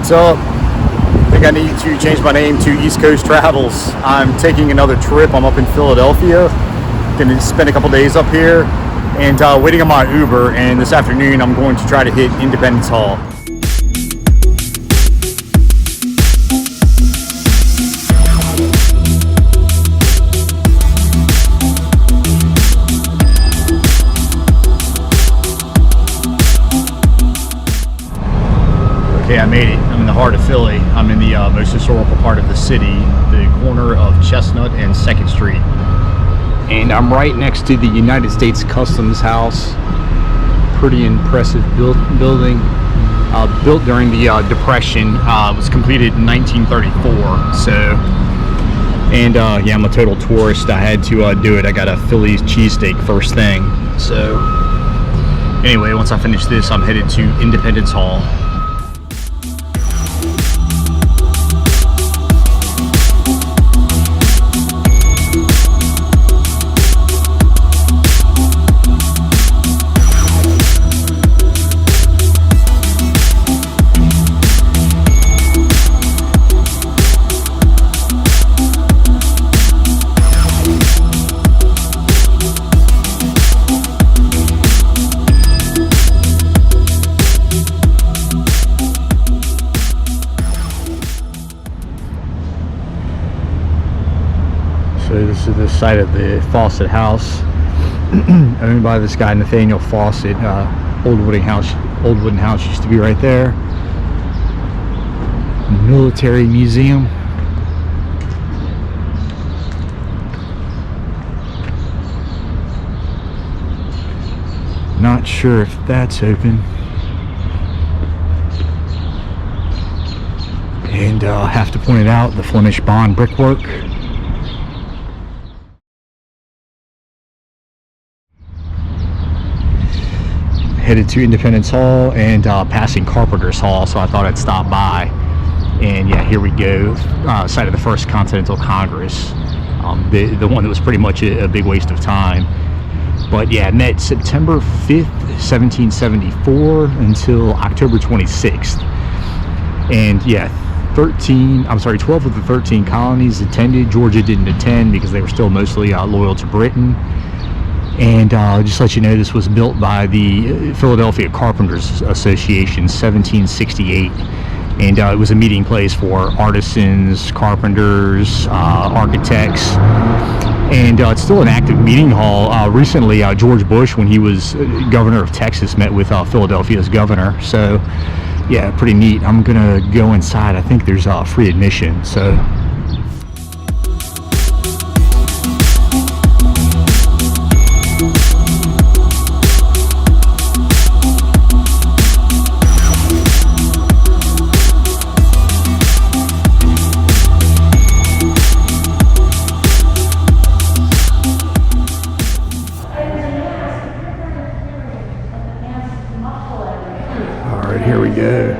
What's up? I think I need to change my name to East Coast Travels. I'm taking another trip. I'm up in Philadelphia. Gonna spend a couple days up here and waiting on my Uber. And this afternoon, I'm going to try to hit Independence Hall. Okay, I made it. I'm in the heart of Philly. I'm in the most historical part of the city, the corner of Chestnut and 2nd Street. And I'm right next to the United States Customs House. Pretty impressive building. Built during the Depression. Was completed in 1934. So, and yeah, I'm a total tourist. I had to do it. I got a Philly's cheesesteak first thing. So, anyway, once I finish this, I'm headed to Independence Hall. So this is the site of the Fawcett House, owned by this guy Nathaniel Fawcett. Old wooden house used to be right there. Military museum. Not sure if that's open. And I have to point it out, the Flemish Bond brickwork. Headed to Independence Hall and passing Carpenters Hall, so I thought I'd stop by. And yeah, here we go, site of the first Continental Congress, the one that was pretty much a big waste of time. But yeah, it met September 5th, 1774 until October 26th. And yeah, 12 of the 13 colonies attended. Georgia didn't attend because they were still mostly loyal to Britain. And just to let you know, this was built by the Philadelphia Carpenters Association, 1768. And it was a meeting place for artisans, carpenters, architects. And it's still an active meeting hall. Recently, George Bush, when he was governor of Texas, met with Philadelphia's governor. So, yeah, pretty neat. I'm going to go inside. I think there's free admission. So. Here we go.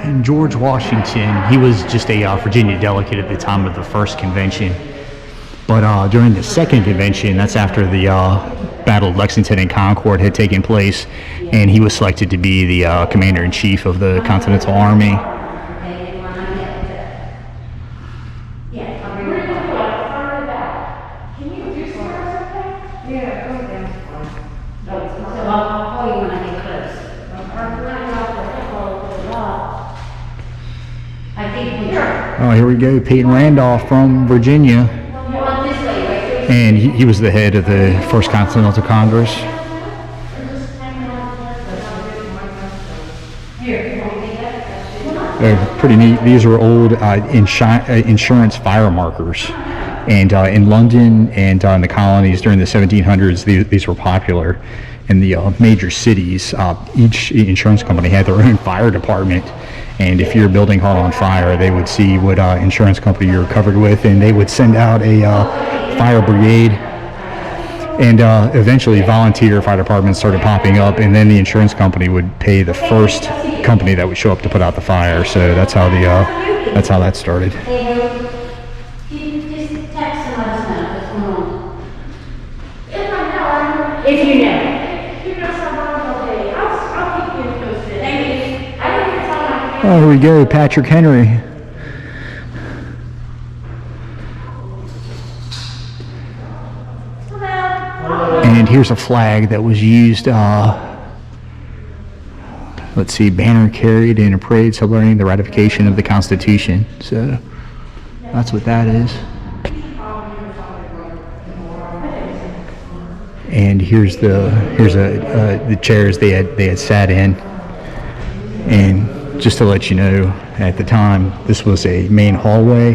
And George Washington, he was just a Virginia delegate at the time of the first convention. But during the second convention, that's after the Battle of Lexington and Concord had taken place, and he was selected to be the commander-in-chief of the Continental Army. Oh, here we go, Peyton Randolph from Virginia. And he was the head of the First Continental Congress. They're pretty neat. These are old insurance fire markers. And in London and in the colonies during the 1700s, these were popular. In the major cities, each insurance company had their own fire department. And if your building caught on fire, they would see what insurance company you're covered with, and they would send out a fire brigade. And eventually volunteer fire departments started popping up, and then the insurance company would pay the first company that would show up to put out the fire. So that's how that started. If you know. I'll keep you posted. Thank you. I don't even tell my Oh, here we go, Patrick Henry. And here's a flag that was used, let's see, banner carried in a parade celebrating the ratification of the Constitution. So that's what that is. And here's the chairs they had sat in. And just to let you know, at the time, this was a main hallway.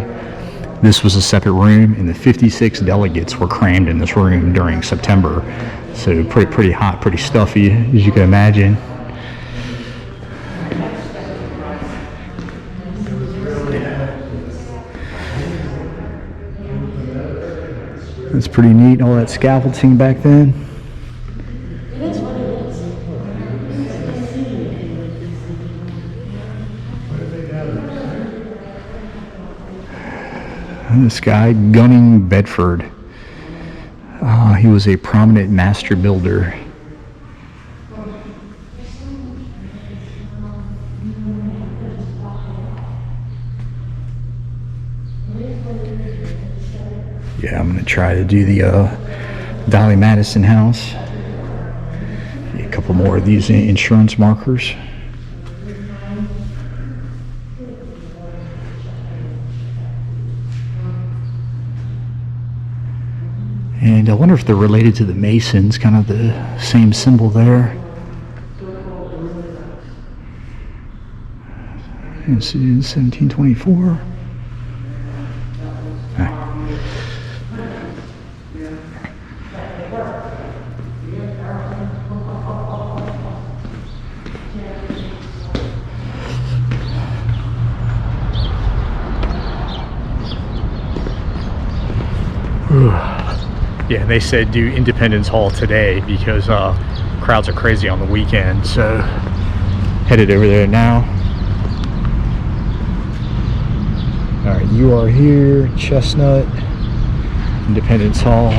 This was a separate room, and the 56 delegates were crammed in this room during September. So pretty hot, pretty stuffy, as you can imagine. That's pretty neat, all that scaffolding back then. It is what it is. This guy, Gunning Bedford. He was a prominent master builder. Yeah, I'm gonna try to do the Dolly Madison house. A couple more of these insurance markers. And I wonder if they're related to the Masons, kind of the same symbol there. It's in 1724. Yeah, they said do Independence Hall today because crowds are crazy on the weekend. So headed over there now. All right, you are here, Chestnut, Independence Hall.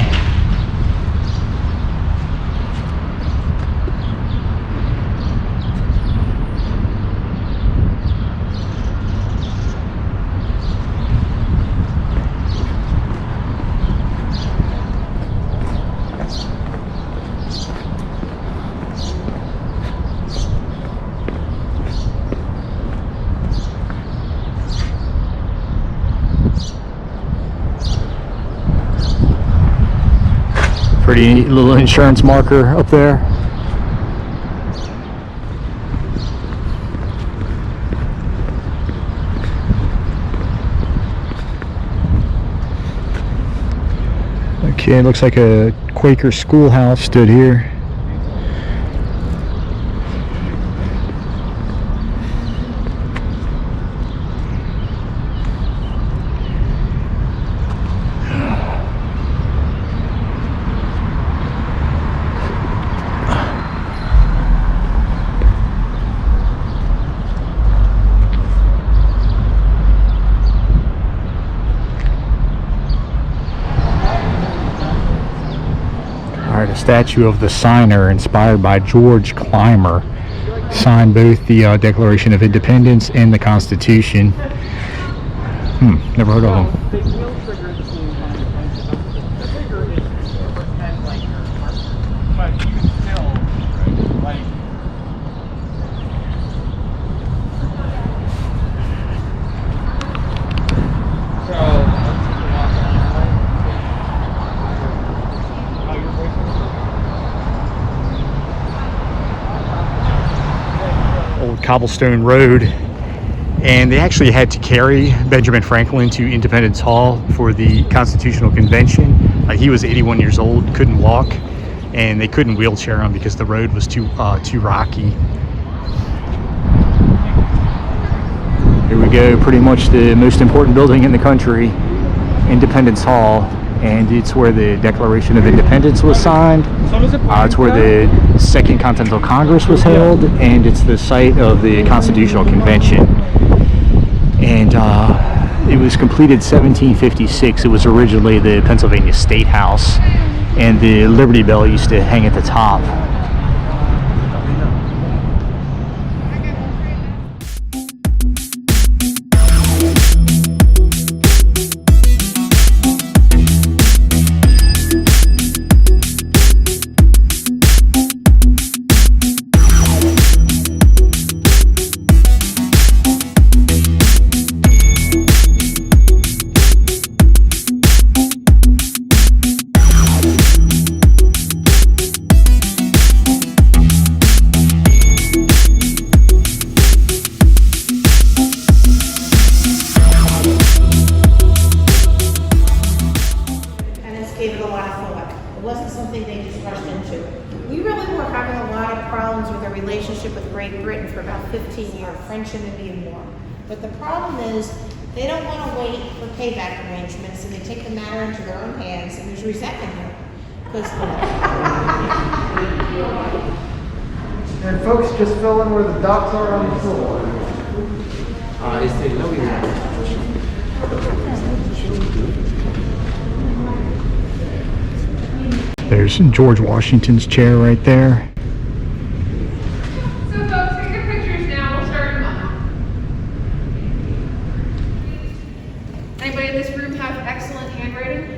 Pretty neat little insurance marker up there. Okay, it looks like a Quaker schoolhouse stood here. A statue of the signer inspired by George Clymer signed both the Declaration of Independence and the Constitution. Never heard of them. Cobblestone Road, and they actually had to carry Benjamin Franklin to Independence Hall for the Constitutional Convention. He was 81 years old, couldn't walk, and they couldn't wheelchair him because the road was too rocky. Here we go, pretty much the most important building in the country, Independence Hall, and it's where the Declaration of Independence was signed. It's where the Second Continental Congress was held, and it's the site of the Constitutional Convention. And it was completed 1756. It was originally the Pennsylvania State House, and the Liberty Bell used to hang at the top. Gave it a lot of thought. It wasn't something they just rushed into. We really were having a lot of problems with our relationship with Great Britain for about 15 years, French and Indian War. But the problem is they don't want to wait for payback arrangements, and they take the matter into their own hands, and there's resentment here. And folks, just fill in where the dots are on the floor. There's George Washington's chair right there. So folks, take your pictures now. We'll start in a moment. Anybody in this room have excellent handwriting?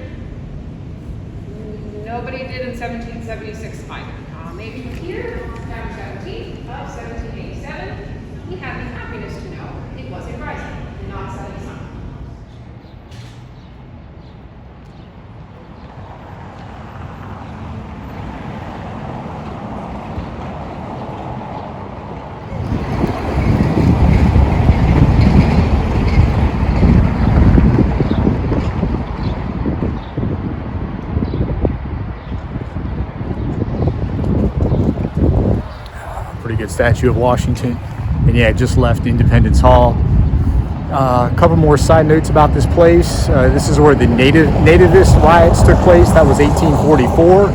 Nobody did in 1776 either. Maybe here, September 17th of 1787, we have the happiness to know it was a rising and not setting sun. Pretty good statue of Washington. And yeah, just left Independence Hall. A couple more side notes about this place. This is where the nativist riots took place. That was 1844.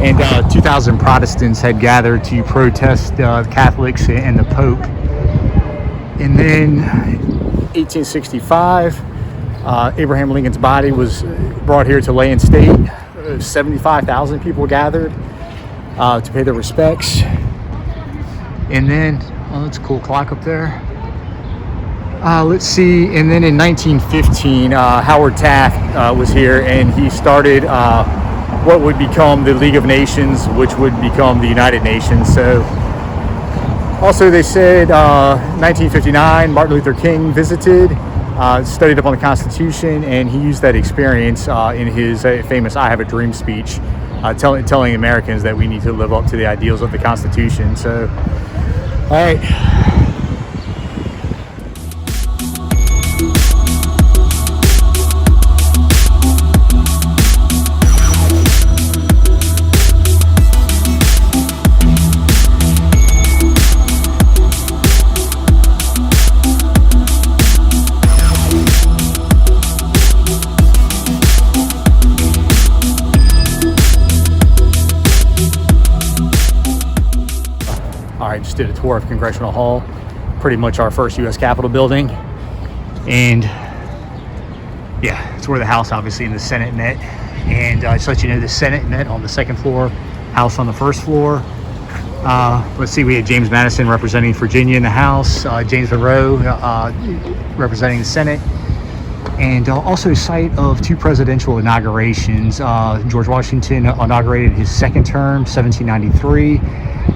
And 2,000 Protestants had gathered to protest Catholics and the Pope. And then 1865, Abraham Lincoln's body was brought here to lay in state. 75,000 people gathered to pay their respects. And then, oh, that's a cool clock up there. Let's see, and then in 1915, Howard Taft was here, and he started what would become the League of Nations, which would become the United Nations. So, also they said 1959, Martin Luther King visited, studied up on the Constitution, and he used that experience in his famous "I Have a Dream" speech, telling Americans that we need to live up to the ideals of the Constitution. So, all right. I just did a tour of Congressional Hall, pretty much our first U.S. Capitol building. And yeah, it's where the House obviously and the Senate met. And just to let you know, the Senate met on the second floor, House on the first floor. Let's see, we had James Madison representing Virginia in the House, James Monroe representing the Senate. And also site of two presidential inaugurations. George Washington inaugurated his second term, 1793,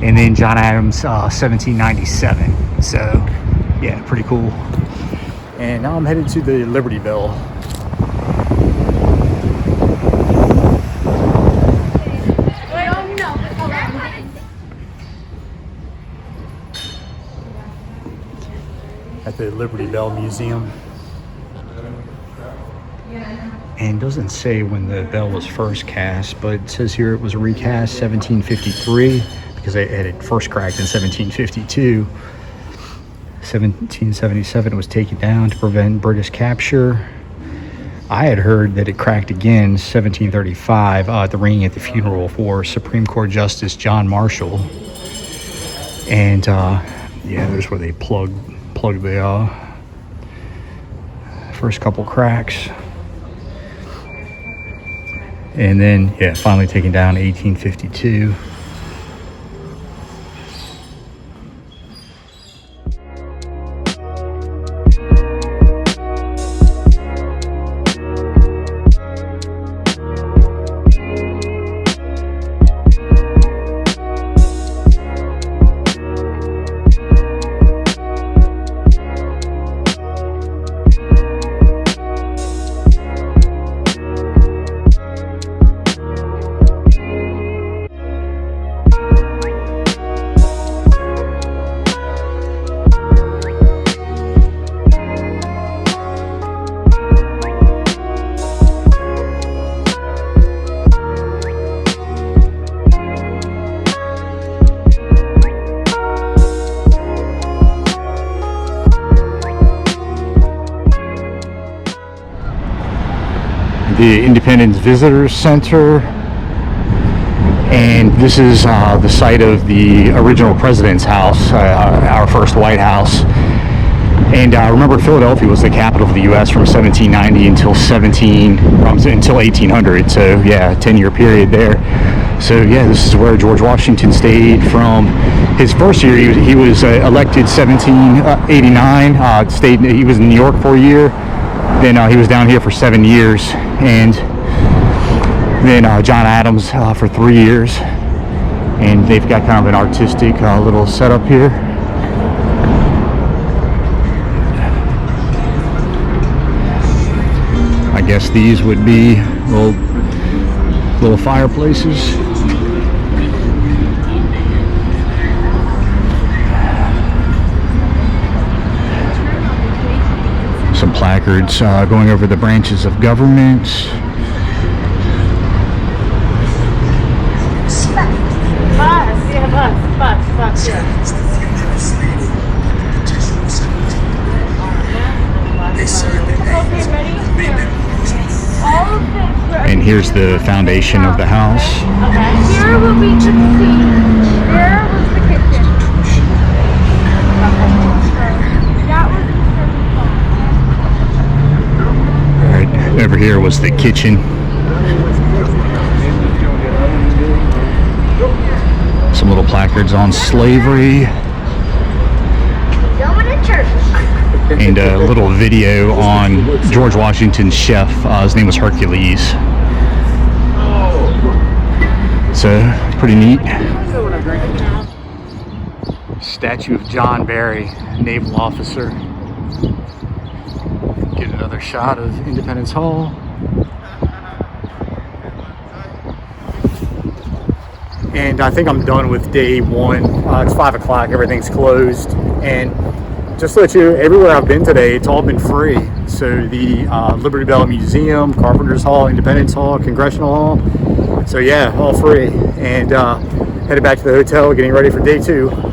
and then John Adams, 1797. So, yeah, pretty cool. And now I'm headed to the Liberty Bell. At the Liberty Bell Museum. And doesn't say when the bell was first cast, but it says here it was recast 1753 because it had first cracked in 1752. 1777 it was taken down to prevent British capture. I had heard that it cracked again 1735 at the ringing at the funeral for Supreme Court Justice John Marshall. And yeah, there's where they plugged the first couple cracks. And then, yeah, finally taken down 1852. The Independence Visitors Center, and this is the site of the original president's house, our first White House. And remember, Philadelphia was the capital of the U.S. from 1790 until 1800. So yeah, a 10-year period there. So yeah, this is where George Washington stayed from his first year. He was elected 1789. He was in New York for a year. Then he was down here for 7 years, and then John Adams for 3 years. And they've got kind of an artistic little setup here. I guess these would be little fireplaces. Some placards going over the branches of government. Bus, yeah. Okay, ready? All of this. And here's the foundation of the house. Okay. Here will be the sea. There was the kitchen. That was the All right, over here was the kitchen. Some little placards on slavery. going to church. And a little video on George Washington's chef. His name was Hercules. So, pretty neat. Statue of John Barry, naval officer. Get another shot of Independence Hall. And I think I'm done with day one. It's 5 o'clock, everything's closed. And just to let you know, everywhere I've been today, it's all been free. So the Liberty Bell Museum, Carpenters Hall, Independence Hall, Congressional Hall. So yeah, all free. And headed back to the hotel, getting ready for day 2.